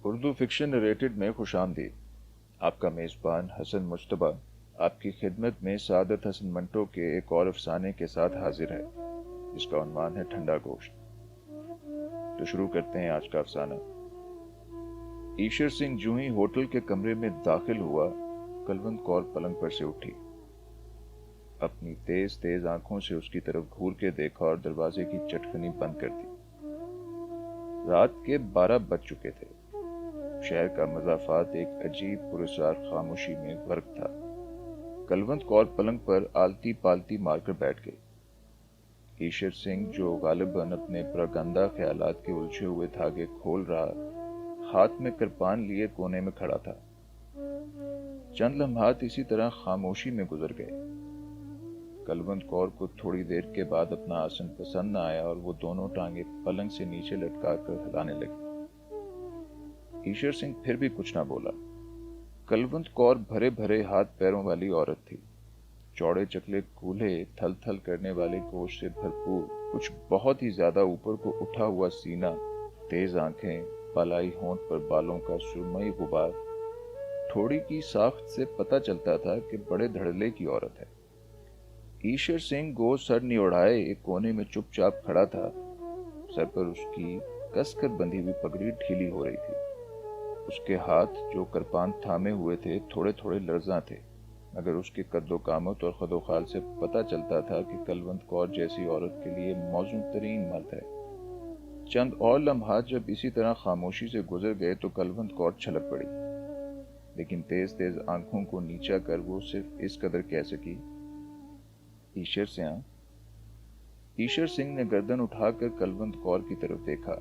Urdu fiction narrated میں خوش آمدید۔ آپ کا میزبان حسن مجتبیٰ آپ کی خدمت میں سعادت حسن منٹو کے ایک اور افسانے کے ساتھ حاضر ہے، جس کا عنوان ہے ٹھنڈا گوشت۔ تو شروع کرتے ہیں آج کا افسانہ۔ ایشر سنگھ جو ہی ہوٹل کے کمرے میں داخل ہوا، کلوند کور پلنگ پر سے اٹھی، اپنی تیز تیز آنکھوں سے اس کی طرف گھور کے دیکھا اور دروازے کی چٹکنی بند کر دی۔ رات کے 12 بج چکے تھے۔ شہر کا مضافات ایک عجیب پراسرار خاموشی میں غرق تھا۔ کلوند کور پلنگ پر آلتی پالتی مار کر بیٹھ گئی۔ ایشر سنگھ جو غالباً اپنے پراگندہ خیالات کے الجھے ہوئے دھاگے کھول رہا، ہاتھ میں کرپان لیے کونے میں کھڑا تھا۔ چند لمحات اسی طرح خاموشی میں گزر گئے۔ کلوند کور کو تھوڑی دیر کے بعد اپنا آسن پسند نہ آیا اور وہ دونوں ٹانگیں پلنگ سے نیچے لٹکا کر ہلانے لگی۔ ایشر سنگھ پھر بھی کچھ نہ بولا۔ کلوند کور بھرے بھرے ہاتھ پیروں والی عورت تھی، چوڑے چکلے کولہے تھل تھل کرنے والے گوشت سے بھرپور، کچھ بہت ہی زیادہ اوپر کو اٹھا ہوا سینہ، تیز آنکھیں، بالائی ہونٹ پر بالوں کا سرمئی غبار۔ تھوڑی کی ساخت سے پتہ چلتا تھا کہ بڑے دھڑلے کی عورت ہے۔ ایشر سنگھ گو سر نہیں اڑائے ایک کونے میں چپ چاپ کھڑا تھا۔ سر پر اس کی کس کر بندھی ہوئی پگڑی ڈھیلی ہو رہی تھی۔ اس کے ہاتھ جو کرپان تھامے ہوئے تھے تھوڑے تھوڑے لرزاں تھے، مگر اس کے قد و قامت اور خد و خال سے پتہ چلتا تھا کہ کلوند کور جیسی عورت کے لیے موزوں ترین مرد ہے۔ چند اور لمحات جب اسی طرح خاموشی سے گزر گئے تو کلوند کور چھلک پڑی، لیکن تیز تیز آنکھوں کو نیچا کر وہ صرف اس قدر کہہ سکی، ایشر سیاں۔ ایشر سنگھ نے گردن اٹھا کر کلوند کور کی طرف دیکھا،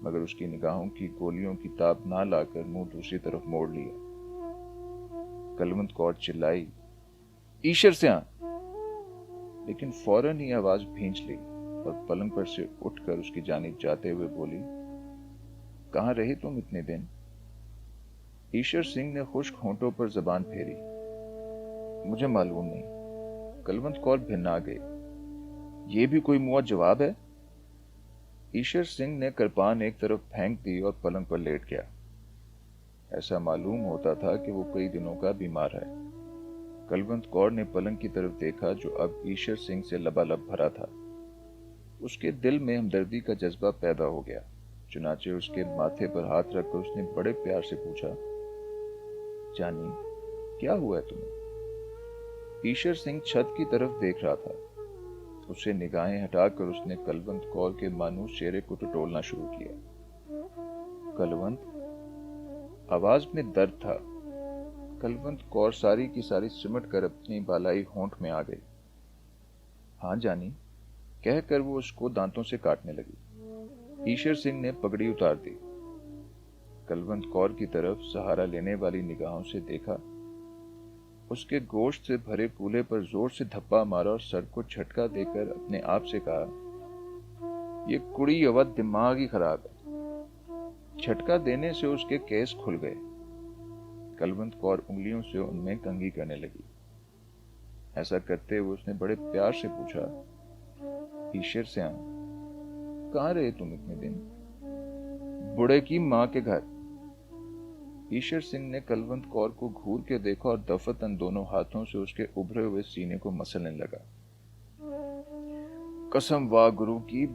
مگر اس کی نگاہوں کی گولیوں کی تاب نہ لا کر منہ دوسری طرف موڑ لیا۔ کلوند کور چلائی، ایشر سیاں! لیکن فوراً ہی آواز بھینچ لی اور پلنگ پر سے اٹھ کر اس کی جانب جاتے ہوئے بولی، کہاں رہی تم اتنے دن؟ ایشر سنگھ نے خشک ہونٹوں پر زبان پھیری، مجھے معلوم نہیں۔ کلوند کور بھنا گئی، یہ بھی کوئی منہ جواب ہے؟ ایشر سنگھ نے کرپان ایک طرف پھینک دی اور پلنگ پر لیٹ گیا۔ ایسا معلوم ہوتا تھا کہ وہ کئی دنوں کا بیمار ہے۔ کلوند کور نے پلنگ کی طرف دیکھا جو اب ایشر سنگھ سے لبالب بھرا تھا۔ اس کے دل میں ہمدردی کا جذبہ پیدا ہو گیا، چنانچہ اس کے ماتھے پر ہاتھ رکھ کر اس نے بڑے پیار سے پوچھا، جانی کیا ہوا ہے تمہیں؟ ایشر سنگھ چھت کی طرف دیکھ رہا تھا۔ اس سے نگاہیں ہٹا کر اس نے کلوند کور کے مانوس چہرے کو ٹٹولنا شروع کیا۔ کلوند! آواز میں درد تھا۔ کلوند کور ساری کی ساری سمٹ کر اپنی بالائی ہونٹ میں آ گئی۔ ہاں جانی، کہہ کر وہ اس کو دانتوں سے کاٹنے لگی۔ ایشر سنگھ نے پگڑی اتار دی، کلوند کور کی طرف سہارا لینے والی نگاہوں سے دیکھا، اس کے گوشت سے بھرے کولہے پر زور سے دھپا مارا اور سر کو جھٹکا دے کر اپنے آپ سے کہا، یہ کڑی اود دماغ ہی خراب ہے۔ جھٹکا دینے سے اس کے کیس کھل گئے۔ کلوند کور انگلیوں سے ان میں کنگھی کرنے لگی۔ ایسا کرتے ہوئے اس نے بڑے پیار سے پوچھا، ایشر سیاں، کہاں رہے تم اتنے دن؟ بڑے کی ماں کے گھر۔ ایشر سنگھ نے کلوند کور کو گھور کے دیکھا اور دفتن دونوں ہاتھوں سے اس کے ابھرے ہوئے سینے کو مسلنے لگا۔ قسم واہ گرو کی،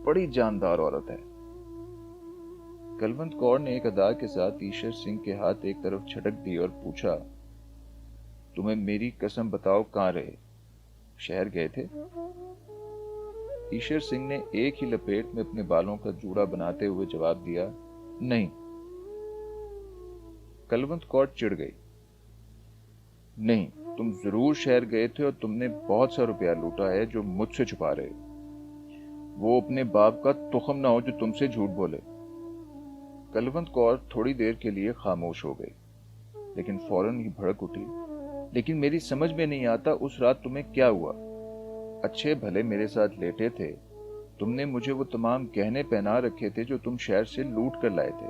بڑی جاندار عورت ہے۔ کلوند کور نے ایک ادا کے ساتھ ایشر سنگھ کے ہاتھ ایک طرف جھٹک دی اور پوچھا، تمہیں میری قسم بتاؤ کہاں رہے؟ شہر گئے تھے؟ ایشر سنگھ نے ایک ہی لپیٹ میں اپنے بالوں کا جوڑا بناتے ہوئے جواب دیا، نہیں۔ کلوند کور چڑ گئی، نہیں، تم ضرور شہر گئے تھے اور تم نے بہت سا روپیہ لوٹا ہے جو مجھ سے چھپا رہے۔ وہ اپنے باپ کا تخم نہ ہو جو تم سے جھوٹ بولے۔ کلوند کور تھوڑی دیر کے لیے خاموش ہو گئی، لیکن فوراً ہی بھڑک اٹھی، لیکن میری سمجھ میں نہیں آتا اس رات تمہیں کیا ہوا؟ اچھے بھلے میرے ساتھ لیٹے تھے، تم نے مجھے وہ تمام گہنے پہنا رکھے تھے جو تم شہر سے لوٹ کر لائے تھے،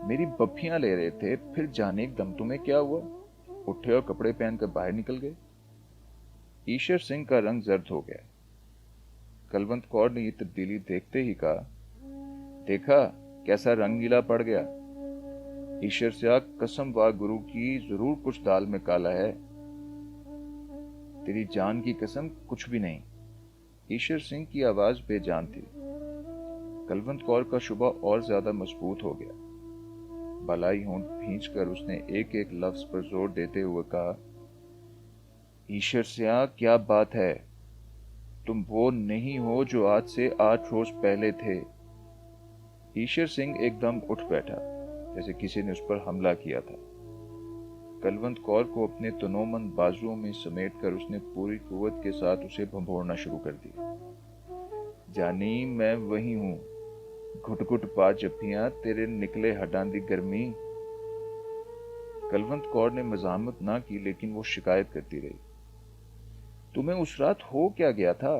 میری بپھیاں لے رہے تھے، پھر جانے ایک دم تمہیں کیا ہوا؟ اٹھے اور کپڑے پہن کر باہر نکل گئے۔ ایشر سنگھ کا رنگ زرد ہو گیا۔ کلوند کور نے یہ تبدیلی دیکھتے ہی کہا، دیکھا کیسا رنگ نیلا پڑ گیا؟ ईश्वर से कसम वाह गुरु की, जरूर कुछ दाल में काला है। तेरी जान की कसम, कुछ भी नहीं। ईश्वर सिंह की आवाज बेजान थी। कलवंत कौर का शुबा और ज्यादा मजबूत हो गया। बालाई होंठ भींच कर उसने एक एक लफ्ज पर जोर देते हुए कहा, ईश्वर सिंह, क्या बात है? तुम वो नहीं हो जो आज से 8 रोज पहले थे। ईश्वर सिंह एकदम उठ बैठा, जैसे किसी ने उस पर हमला किया था। कलवंत कौर को अपने तनोमंद बाजुओं में समेटकर उसने पूरी कुव्वत के साथ उसे भंभोड़ना शुरू कर दिया। जानी, मैं वही हूं, घुट घुट पा जफ्फियां, तेरे निकले हड्डां दी गर्मी। कलवंत कौर ने मजामत ना की, लेकिन वो शिकायत करती रही। तुम्हें उस रात हो क्या गया था?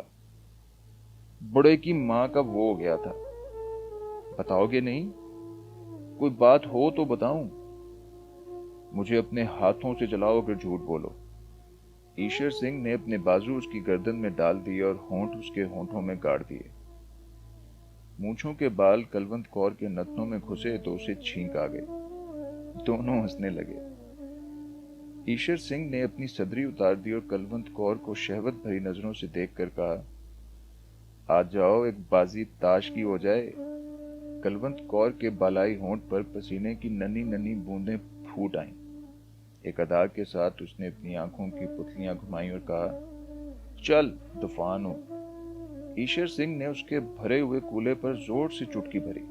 बड़े की मां का वो हो गया था। बताओगे नहीं? कोई बात हो तो बताऊं। मुझे अपने हाथों से जलाओ अगर झूठ बोलो। ईश्वर सिंह ने अपने बाजू उसकी गर्दन में डाल दिए और होंठ उसके होंठों में गाड़ दिए। मूंछों के बाल कलवंत कौर के नथनों में घुसे तो उसे छींक आ गई। दोनों हंसने लगे। ईश्वर सिंह ने अपनी सदरी उतार दी और कलवंत कौर को शहवत भरी नजरों से देखकर कहा, आ जाओ, एक बाजी ताश की हो जाए। कलवंत कौर के बालाई होंठ पर पसीने की नन्ही नन्ही बूंदें फूट आईं। एक अदा के साथ उसने अपनी आंखों की पुतलियां घुमाई और कहा, चल तूफान हो। ईश्वर सिंह ने उसके भरे हुए कूल्हे पर जोर से चुटकी भरी।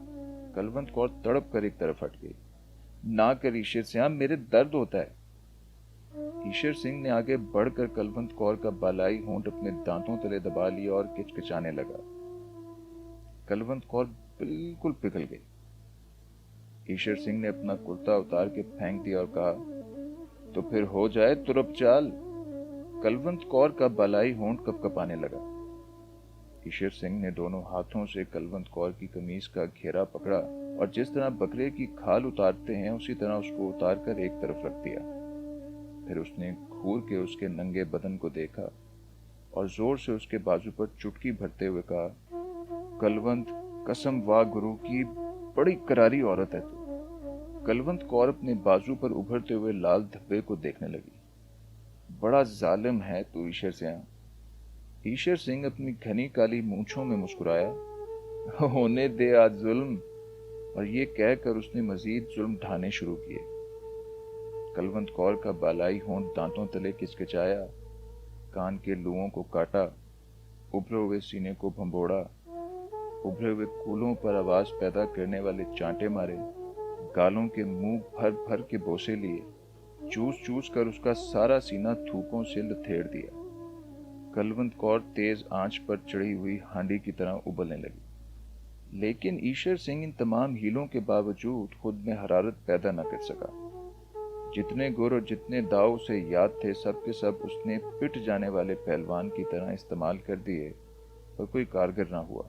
कलवंत कौर तड़प कर एक तरफ हट गई। ना कर ईश्वर सिंह, मेरे दर्द होता है। ईश्वर सिंह ने आगे बढ़कर कलवंत कौर का बालाई होंठ अपने दांतों तले दबा लिया और किचकिचाने लगा। कलवंत कौर बिल्कुल पिघल गई। ईश्वर सिंह ने अपना कुर्ता उतार के फेंक दिया और कहा, तो फिर हो जाए तुरप चाल। कलवंत कौर का बालाई होंठ कपकपाने लगा। ईश्वर सिंह ने दोनों हाथों से कलवंत कौर की कमीज का घेरा पकड़ा और जिस तरह बकरे की खाल उतारते हैं उसी तरह उसको उतार कर एक तरफ रख दिया। फिर उसने घूर के उसके नंगे बदन को देखा और जोर से उसके बाजू पर चुटकी भरते हुए कहा, कलवंत, कसम वाह गुरु की, बड़ी करारी औरत है तू। कलवंत कौर अपने बाजू पर उभरते हुए लाल धब्बे को देखने लगी। बड़ा जालिम है तू ईश्वर सिंह। ईश्वर सिंह अपनी घनी काली मूंछों में मुस्कुराया, होने दे आज जुल्म। और ये कहकर उसने मजीद जुल्म ढाने शुरू किए। कलवंत कौर का बालाई होंठ दांतों तले किचकिचाया, कान के लुओं को काटा, उभरे हुए सीने को भंबोड़ा, उभरे हुए कूलों पर आवाज पैदा करने वाले चांटे मारे, गालों के मुंह भर भर के बोसे लिए, चूस चूस कर उसका सारा सीना थूकों से लथेड़ दिया। कलवंत कौर तेज आंच पर चढ़ी हुई हांडी की तरह उबलने लगी। लेकिन ईश्वर सिंह इन तमाम हीलों के बावजूद खुद में हरारत पैदा न कर सका। जितने गुर और जितने दाव उसे याद थे सब के सब उसने पिट जाने वाले पहलवान की तरह इस्तेमाल कर दिए, पर कोई कारगर ना हुआ।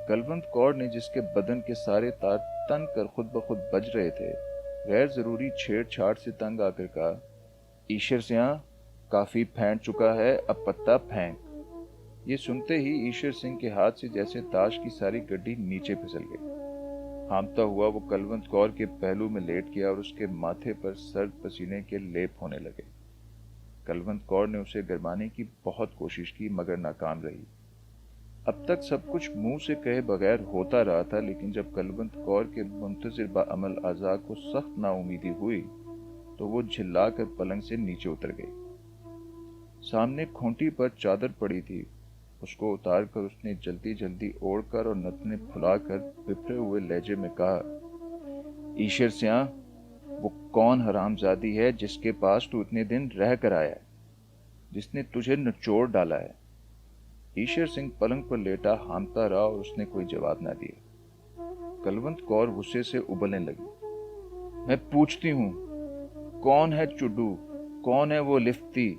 कलवंत कौर ने जिसके बदन के सारे तार तन कर खुद ब खुद बज रहे थे, गैर जरूरी छेड़छाड़ से तंग आकर कहा, ईश्वर सिंह, काफी फेंट चुका है, अब पत्ता फेंक। ये सुनते ही ईश्वर सिंह के हाथ से जैसे ताश की सारी गड्डी नीचे फिसल गई। हांफता हुआ वो कलवंत कौर के पहलू में लेट गया और उसके माथे पर सर्द पसीने के लेप होने लगे। कलवंत कौर ने उसे गरमाने की बहुत कोशिश की, मगर नाकाम रही। अब तक सब कुछ मुंह से कहे बगैर होता रहा था, लेकिन जब कलवंत कौर के मुंतजिर बाअमल आज़ा को सख्त नाउमीदी हुई तो वो झिल्ला कर पलंग से नीचे उतर गई। सामने खूंटी पर चादर पड़ी थी, उसको उतार कर उसने जल्दी जल्दी ओढ़कर और नथने फुलाकर बिफरे हुए लहजे में कहा, ईश्वर सिंह, वो कौन हरामजादी है जिसके पास तू इतने दिन रह कर आया है, जिसने तुझे निचोड़ डाला है? ईश्वर सिंह पलंग पर लेटा हांफता रहा और उसने कोई जवाब ना दिया। कलवंत कौर गुस्से से उबलने लगी। मैं पूछती हूं, कौन है चुड्डू? कौन है वो लिफ्ती?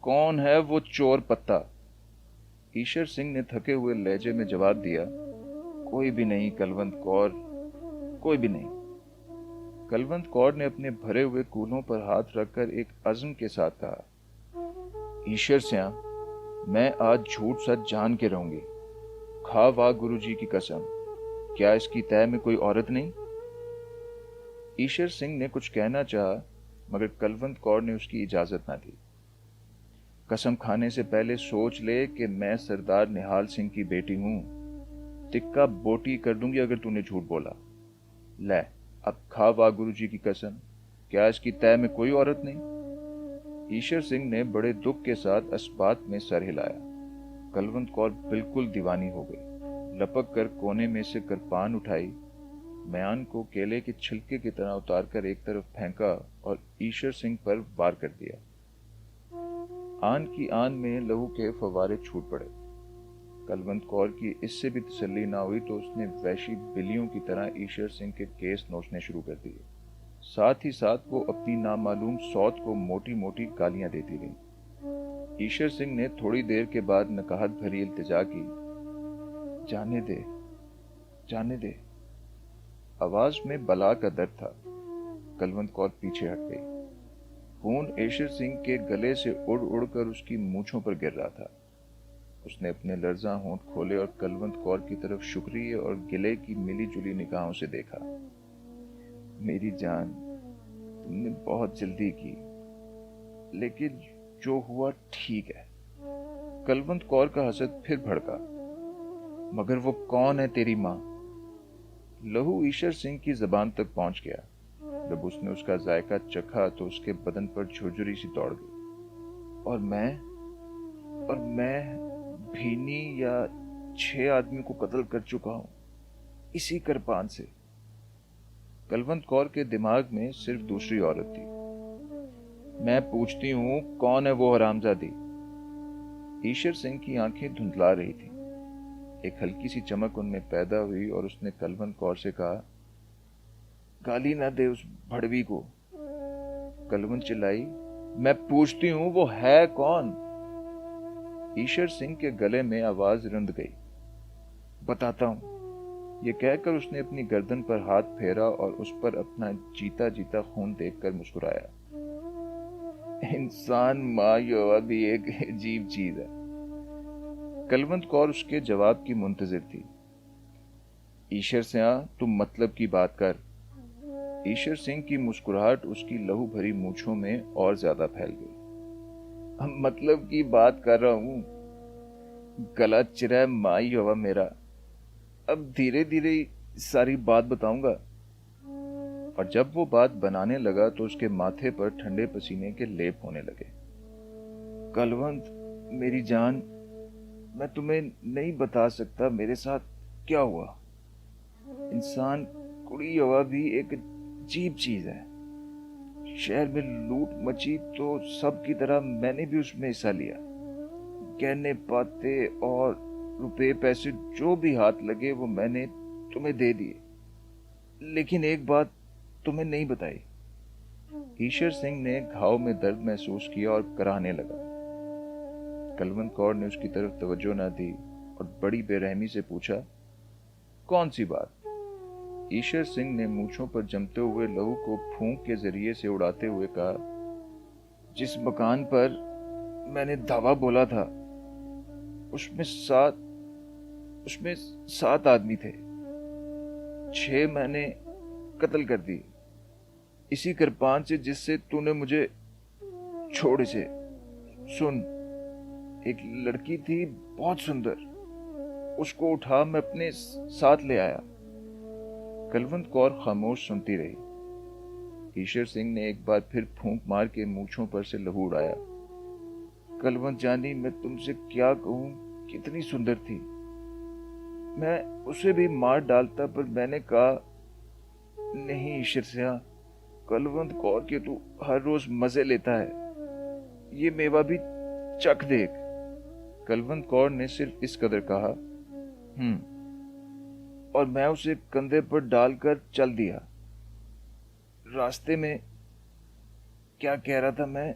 कौन है वो चोर पत्ता? ईश्वर सिंह ने थके हुए लहजे में जवाब दिया, कोई भी नहीं कलवंत कौर, कोई भी नहीं। कलवंत कौर ने अपने भरे हुए कूल्हों पर हाथ रखकर एक अज़्म के साथ कहा, ईश्वर सिंह, मैं आज झूठ सच जान के रहूंगी। खा वाह गुरु जी की कसम, क्या इसकी तय में कोई औरत नहीं? ईशर सिंह ने कुछ कहना चाहा, मगर कलवंत कौर ने उसकी इजाजत ना दी। कसम खाने से पहले सोच ले कि मैं सरदार निहाल सिंह की बेटी हूं। टिक्का बोटी कर दूंगी अगर तूने झूठ बोला। ले, अब खा वाह गुरु जी की कसम, क्या इसकी तय में कोई औरत नहीं? ईशर सिंह ने बड़े दुख के साथ इस बात में सर हिलाया। कलवंत कौर बिल्कुल दीवानी हो गई। लपक कर कोने में से कृपान उठाई, म्यान को केले के छिलके की तरह उतारकर एक तरफ फेंका और ईशर सिंह पर वार कर दिया। आन की आन में लहू के फव्वारे छूट पड़े। कलवंत कौर की इससे भी तसल्ली ना हुई तो उसने वैशी बिल्लियों की तरह ईशर सिंह के केस नोचने शुरू कर दिए। साथ ही साथ वो अपनी नामालूम सौत को मोटी मोटी गालियां देती रही। ईशर सिंह ने थोड़ी देर के बाद नकाहत भरी इल्तिजा की, जाने दे, जाने दे। आवाज में बला का दर्द था। कलवंत कौर पीछे हट गई। खून ईशर सिंह के गले से उड़ उड़ कर उसकी मूंछों पर गिर रहा था। उसने अपने लर्जा होंठ खोले और कलवंत कौर की तरफ शुक्रिया और गिले की मिली जुली निगाहों से देखा। मेरी जान, तुमने बहुत जल्दी की, लेकिन जो हुआ ठीक है। कलवंत कौर का हसद फिर भड़का। मगर वो कौन है तेरी माँ? लहू ईशर सिंह की जबान तक पहुंच गया। जब उसने उसका जायका चखा तो उसके बदन पर झुरझुरी सी दौड़ गई। और मैं भीनी या 6 आदमी को कत्ल कर चुका हूं, इसी कृपान से। कलवंत कौर के दिमाग में सिर्फ दूसरी औरत थी। मैं पूछती हूं, कौन है वो हरामजादी? ईशर सिंह की आंखें धुंधला रही थी। एक हल्की सी चमक उनमें पैदा हुई और उसने कलवंत कौर से कहा, गाली ना दे उस भड़वी को। कलवंत चिल्लाई, मैं पूछती हूं वो है कौन? ईशर सिंह के गले में आवाज रुंध गई। बताता हूं। ये कहकर उसने अपनी गर्दन पर हाथ फेरा और उस पर अपना जीता जीता खून देखकर मुस्कुराया। इंसान माँ युवा भी एक अजीब चीज है। कलवंत कौर उसके जवाब की मुंतजिर थी। ईशर सिंह, तुम मतलब की बात कर। ईशर सिंह की मुस्कुराहट उसकी लहू भरी मूंछों में और ज्यादा फैल गई। मतलब की बात कर रहा हूं। गला चिरा माई हवा मेरा। अब धीरे धीरे सारी बात बताऊंगा। और जब वो बात बनाने लगा तो उसके माथे पर ठंडे पसीने के लेप होने लगे। कलवंत, मेरी जान, मैं तुम्हें नहीं बता सकता मेरे साथ क्या हुआ। इंसान कुड़ी हवा भी एक अजीब चीज है। शहर में लूट मची तो सब की तरह मैंने भी उसमें हिस्सा लिया। गहने पाते और रुपए पैसे जो भी हाथ लगे वो मैंने तुम्हें दे दिए, लेकिन एक बात तुम्हें नहीं बताई। ईशर सिंह ने घाव में दर्द महसूस किया और कराहने लगा। कलवंत कौर ने उसकी तरफ तवज्जो न दी और बड़ी बेरहमी से पूछा, कौन सी बात? ईशर सिंह ने मूंछों पर जमते हुए लहू को फूंक के जरिए से उड़ाते हुए कहा, जिस मकान पर मैंने धावा बोला था उसमें 7 आदमी थे। 6 मैंने कत्ल कर दिए, इसी कृपान से जिससे तूने मुझे छोड़। इसे सुन, एक लड़की थी बहुत सुंदर, उसको उठा मैं अपने साथ ले आया। कलवंत कौर खामोश सुनती रही। ईशर सिंह ने एक बार फिर फूंक मार के मूंछों पर से लहू उड़ाया। कलवंत जानी, मैं तुमसे क्या कहूं, कितनी सुंदर थी। मैं उसे भी मार डालता, पर मैंने कहा नहीं ईशर सिंह, कलवंत कौर के तू हर रोज मजे लेता है, ये मेवा भी चख देख। कलवंत कौर ने सिर्फ इस कदर कहा, और मैं उसे कंधे पर डालकर चल दिया। रास्ते में क्या कह रहा था मैं?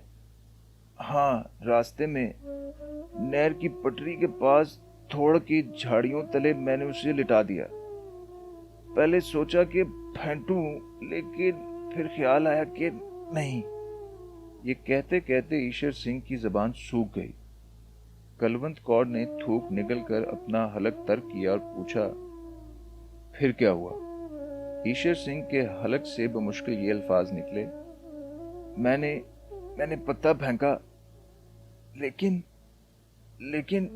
हाँ, रास्ते में नहर की पटरी के पास थोड़ की झाड़ियों तले मैंने उसे लिटा दिया। पहले सोचा कि फेंटूं, लेकिन फिर ख्याल आया कि नहीं। ये कहते कहते ईशर सिंह की जबान सूख गई। कलवंत कौर ने थूक निगल कर अपना हलक तर्क किया और पूछा, फिर क्या हुआ? ईशर सिंह के हलक से बमुश्किल ये अल्फाज निकले, मैंने पत्ता फेंका, लेकिन लेकिन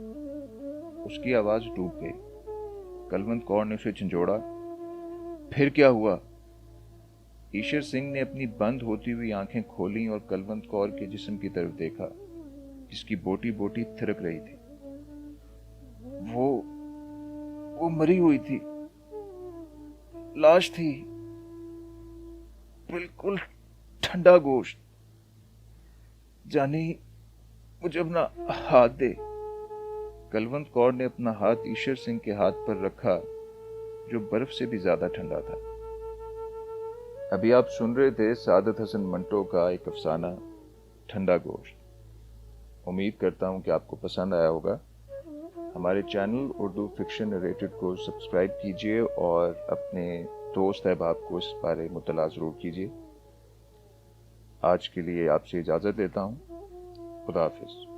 उसकी आवाज डूब गई। कलवंत कौर ने उसे झंझोड़ा, फिर क्या हुआ? ईशर सिंह ने अपनी बंद होती हुई आंखें खोलीं और कलवंत कौर के जिस्म की तरफ देखा, जिसकी बोटी बोटी थिरक रही थी। वो मरी हुई थी, लाश थी, बिल्कुल ठंडा गोश्त। जानी, मुझे अपना हाथ दे। कलवंत कौर ने अपना हाथ ईशर सिंह के हाथ पर रखा, जो बर्फ से भी ज्यादा ठंडा था। अभी आप सुन रहे थे सादत हसन मंटो का एक अफसाना, ठंडा गोश्त। उम्मीद करता हूं कि आपको पसंद आया होगा। हमारे चैनल उर्दू फिक्शन नरेटेड को सब्सक्राइब कीजिए और अपने दोस्त अहबाब को इस बारे मुतला ज़रूर कीजिए। आज के लिए आपसे इजाज़त लेता हूँ। खुदा हाफिज़।